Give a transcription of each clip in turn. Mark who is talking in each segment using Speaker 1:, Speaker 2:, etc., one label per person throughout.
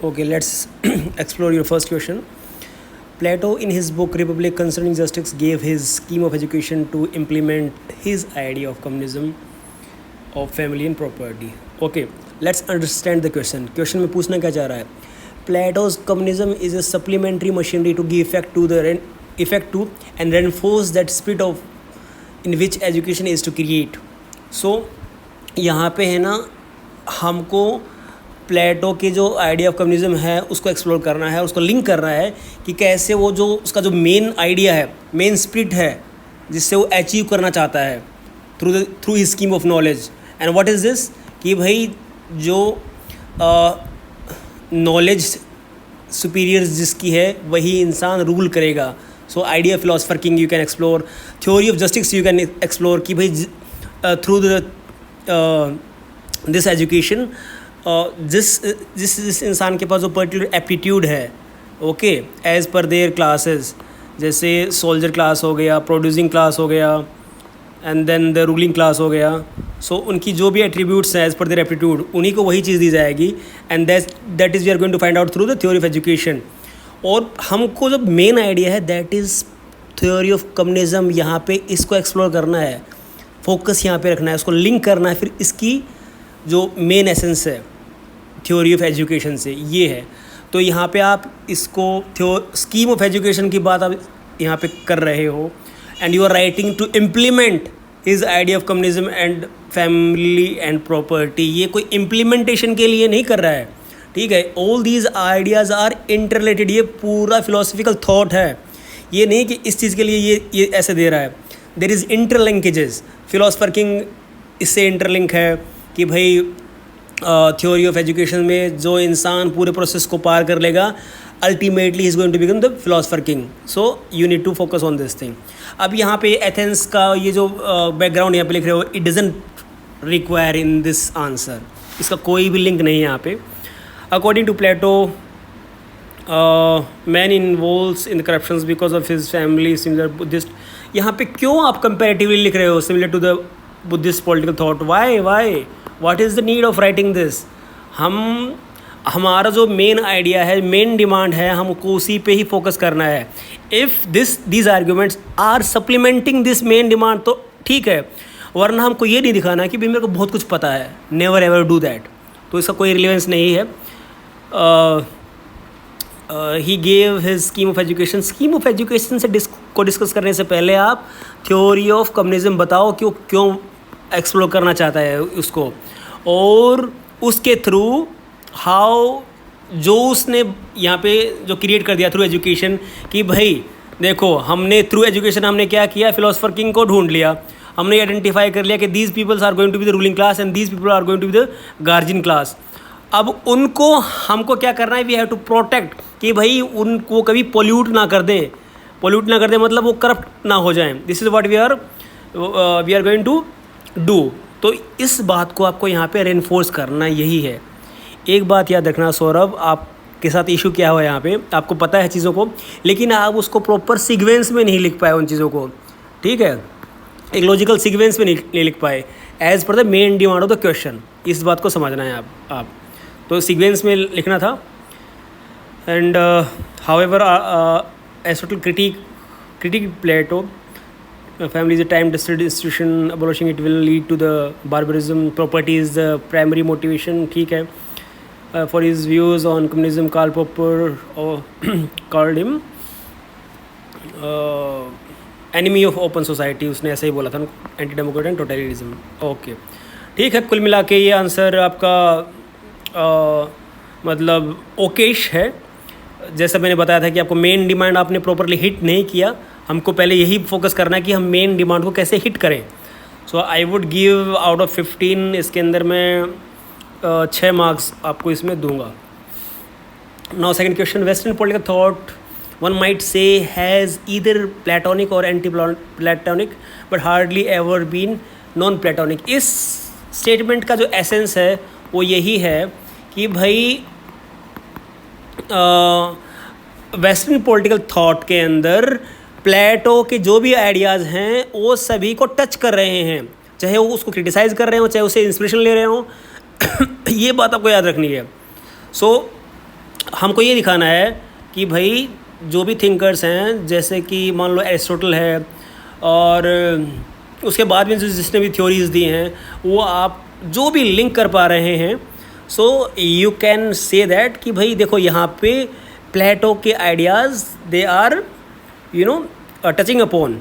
Speaker 1: Okay, let's explore your first question. Plato, in his book Republic Concerning Justice, gave his scheme of education to implement his idea of communism of family and property. Okay, let's understand the question. Question में पूछना क्या चाह रहा है? Plato's communism is a supplementary machinery to give effect to and reinforce that spirit of in which education is to create. So यहाँ पे है ना, हमको प्लेटो के जो आइडिया ऑफ कम्युनिज्म है उसको एक्सप्लोर करना है, उसको लिंक करना है कि कैसे वो जो उसका जो मेन आइडिया है, मेन स्पिरिट है जिससे वो अचीव करना चाहता है through his scheme of knowledge. And what is this कि भाई जो नॉलेज सुपीरियर जिसकी है वही इंसान रूल करेगा. So idea philosopher king you can explore, theory of justice U can explore कि भाई थ्रू दिस एजुकेशन जिस इंसान के पास जो पर्टिकुलर एप्टीट्यूड है, okay, as per their classes, जैसे सोल्जर क्लास हो गया, प्रोड्यूसिंग क्लास हो गया, and then the ruling class हो गया. सो उनकी जो भी एट्रीब्यूट्स हैं एज़ पर देयर एप्टीट्यूड, उन्हीं को वही चीज़ दी जाएगी. And that is we are going to find out through the theory of education. और हमको जो मेन आइडिया है that is theory of communism. यहाँ पे इसको एक्सप्लोर करना है, फोकस यहाँ पे रखना है, उसको लिंक करना है. फिर इसकी जो मेन एसेंस है थ्योरी ऑफ एजुकेशन से ये है. तो यहाँ पे आप इसको स्कीम ऑफ एजुकेशन की बात आप यहाँ पे कर रहे हो, and you are writing to implement his idea of communism and family and property. ये कोई इम्प्लीमेंटेशन के लिए नहीं कर रहा है, ठीक है. All these ideas are interrelated. ये पूरा फिलोसफिकल थॉट है, ये नहीं कि इस चीज़ के लिए ये ऐसे दे रहा है. There is interlinkages. Philosopher king इससे इंटरलिंक है कि भाई थ्योरी ऑफ एजुकेशन में जो इंसान पूरे प्रोसेस को पार कर लेगा, ultimately is going to become the philosopher king. So you need to focus on this thing. अब यहाँ पे एथेंस का ये जो बैकग्राउंड यहाँ पे लिख रहे हो, it doesn't require in this answer. इसका कोई भी लिंक नहीं है यहाँ पे. According to Plato, man involves in the corruptions because of his family similar Buddhist. यहाँ पे क्यों आप कंपेरेटिवली लिख रहे हो similar to the Buddhist political thought? Why what is the need of writing this? हमारा जो मेन आइडिया है, मेन डिमांड है, हमको उसी पे ही फोकस करना है. If these arguments are supplementing this main demand तो ठीक है, वरना हमको ये नहीं दिखाना कि भाई मेरे को बहुत कुछ पता है. Never ever do that. तो इसका कोई रिलेवेंस नहीं है. He gave his scheme of education. Scheme of education से डिस्कस करने से पहले आप थ्योरी ऑफ कम्युनिज्म बताओ, क्यों एक्सप्लोर करना चाहता है उसको, और उसके थ्रू हाउ जो उसने यहाँ पे जो क्रिएट कर दिया थ्रू एजुकेशन कि भाई देखो हमने थ्रू एजुकेशन हमने क्या किया, फिलोसफर किंग को ढूंढ लिया. हमने आइडेंटिफाई कर लिया कि these peoples are going to be the ruling class and these people are going to be the guardian class. अब उनको हमको क्या करना है, वी हैव टू प्रोटेक्ट कि भाई उनको कभी पोल्यूट ना कर दें. मतलब वो करप्ट ना हो जाएं. This is what we are going to do. तो इस बात को आपको यहाँ पे रेनफोर्स करना यही है. एक बात याद रखना सौरभ, आपके साथ इशू क्या हुआ यहाँ पे, आपको पता है चीज़ों को, लेकिन आप उसको प्रॉपर सीक्वेंस में नहीं लिख पाए उन चीज़ों को, ठीक है. एक लॉजिकल सीक्वेंस में नहीं लिख पाए as per the main demand of the question. इस बात को समझना है आप तो सीक्वेंस में लिखना था. And however Aristotle critique Plato. Family is a time-tested institution. Abolishing it will lead to the barbarism. Property is the primary motivation. ठीक है. For his views on communism, Karl Popper called him enemy of open society. उसने ऐसे ही बोला था, anti Democrat and टोटलिटरिज्म. Okay, ठीक है. कुल मिला के ये आंसर आपका मतलब ओकेश है. जैसा मैंने बताया था कि आपको मेन डिमांड आपने प्रॉपरली हिट नहीं किया. हमको पहले यही फोकस करना है कि हम मेन डिमांड को कैसे हिट करें. So I would give out of 15 इसके अंदर मैं 6 मार्क्स आपको इसमें दूंगा. Now second question. Western political thought one might say has either Platonic or anti Platonic but hardly ever been non Platonic. इस स्टेटमेंट का जो एसेंस है वो यही है कि भाई वेस्टर्न पॉलिटिकल थॉट के अंदर प्लेटो के जो भी आइडियाज़ हैं वो सभी को टच कर रहे हैं, चाहे वो उसको क्रिटिसाइज़ कर रहे हो, चाहे उसे इंस्पिरेशन ले रहे हो. ये बात आपको याद रखनी है. सो हमको ये दिखाना है कि भाई जो भी थिंकर्स हैं, जैसे कि मान लो एरिस्टोटल है, और उसके बाद में जिसने भी थ्योरीज दी हैं, वो आप जो भी लिंक कर पा रहे हैं, so you can say that कि भाई देखो यहाँ पे प्लेटो के ideas they are touching upon,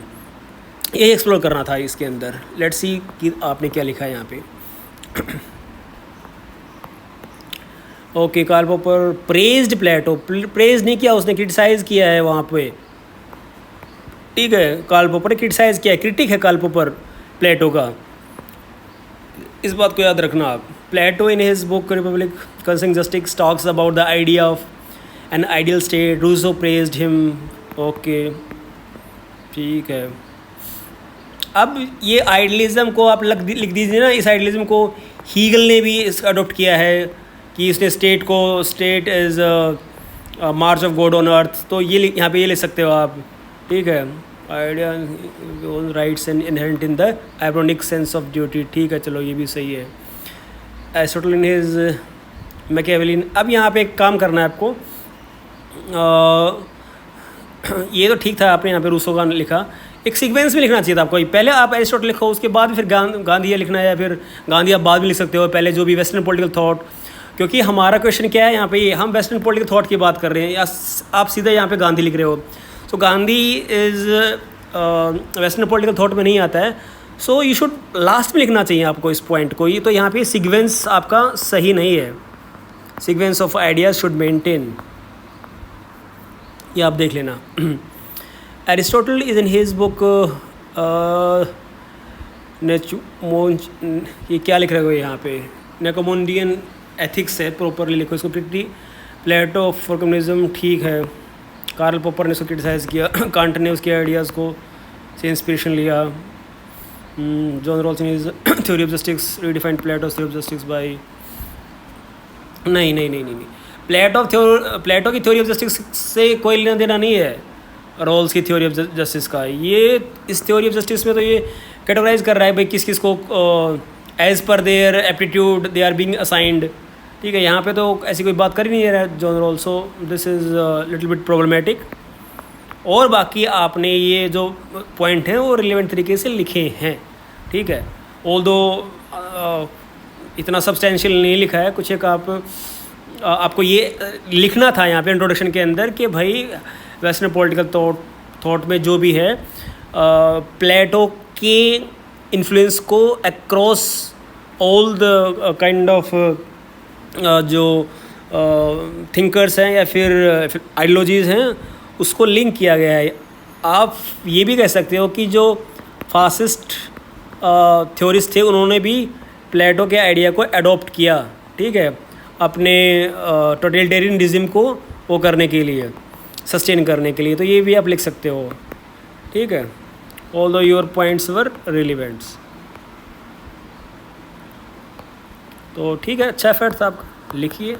Speaker 1: ये एक्सप्लोर करना था इसके अंदर। लेट्स सी कि आपने क्या लिखा है यहाँ पे। ओके, कार्ल पॉपर प्रेज्ड प्लेटो, प्रेज नहीं किया उसने, क्रिटिसाइज़ किया है वहाँ पे, ठीक है। कार्ल पॉपर क्रिटिसाइज़ किया है, क्रिटिक है कार्ल पॉपर प्लेटो का, इस बात को याद रखना आप। Plato in his book Republic concerning justice talks about the idea of an ideal state, Rousseau praised him. Okay, ठीक है। अब ये आइडियलिज्म को आप लिख दीजिए ना, इस आइडियलिज्म को हीगल ने भी अडोप्ट किया है कि उसने state is March of God on earth, तो ये यहाँ पे ये लिख सकते हो आप, ठीक है। Idea rights and inherent in the ironic sense of duty, ठीक है, चलो ये भी सही है। Aristotle in his Machiavellian. अब यहाँ पे एक काम करना है आपको, ये तो ठीक था, आपने यहाँ पे रूसो का लिखा, एक सीक्वेंस में लिखना चाहिए था आपको। पहले आप एरिस्टोटल लिखो, उसके बाद फिर गांधी लिखना है, या फिर गांधी आप बाद में लिख सकते हो, पहले जो भी वेस्टर्न पॉलिटिकल थॉट, क्योंकि हमारा क्वेश्चन क्या है यहाँ पे, हम वेस्टर्न पॉलिटिकल थॉट की बात कर रहे हैं, या आप सीधा यहाँ पे गांधी लिख रहे हो। So Gandhi is western political thought में नहीं आता है, सो यू शुड लास्ट में लिखना चाहिए आपको इस पॉइंट को। ये तो यहाँ पे सीक्वेंस आपका सही नहीं है, sequence of ideas should maintain, ये आप देख लेना। Aristotle is in his book ये क्या लिख रहे हो यहाँ पे, नेकोमोंडियन एथिक्स है, प्रॉपरली लिखो इसको। प्लेटो फॉर कम्युनिज्म, ठीक है। कार्ल पॉपर ने इसको क्रिटिसाइज़ किया, कांट ने उसके आइडियाज़ को से इंस्पिरेशन लिया। John Rawls in his theory of justice redefined Plato's theory of justice by, नहीं, प्लेटो की थ्योरी ऑफ जस्टिस से कोई लेना देना नहीं है रॉल्स की थ्योरी ऑफ जस्टिस का। ये इस थ्योरी ऑफ जस्टिस में तो ये कैटेगराइज कर रहा है भाई किस किस को as per their aptitude they are being assigned, ठीक है। यहाँ पे तो ऐसी कोई बात कर ही नहीं रहा है John Rawls, so this is little bit problematic. और बाकी आपने ये जो पॉइंट हैं वो रिलेवेंट तरीके से लिखे हैं, ठीक है। ऑल्दो इतना सब्सटेंशियल नहीं लिखा है कुछ, एक आपको ये लिखना था यहाँ पे इंट्रोडक्शन के अंदर कि भाई वेस्टर्न पॉलिटिकल थॉट में जो भी है प्लेटो के इन्फ्लुएंस को across all the kind of जो थिंकर्स हैं या फिर आइडियोलॉजीज़ हैं उसको लिंक किया गया है। आप ये भी कह सकते हो कि जो फासिस्ट थ्योरिस्ट थे उन्होंने भी प्लेटो के आइडिया को अडॉप्ट किया, ठीक है, अपने टोटलिटेरियनिज्म को वो करने के लिए, सस्टेन करने के लिए। तो ये भी आप लिख सकते हो, ठीक है। ऑल दो योर पॉइंट्स वर रिलेवेंट्स, तो ठीक है, अच्छा एफर्ट था आपका, लिखिए।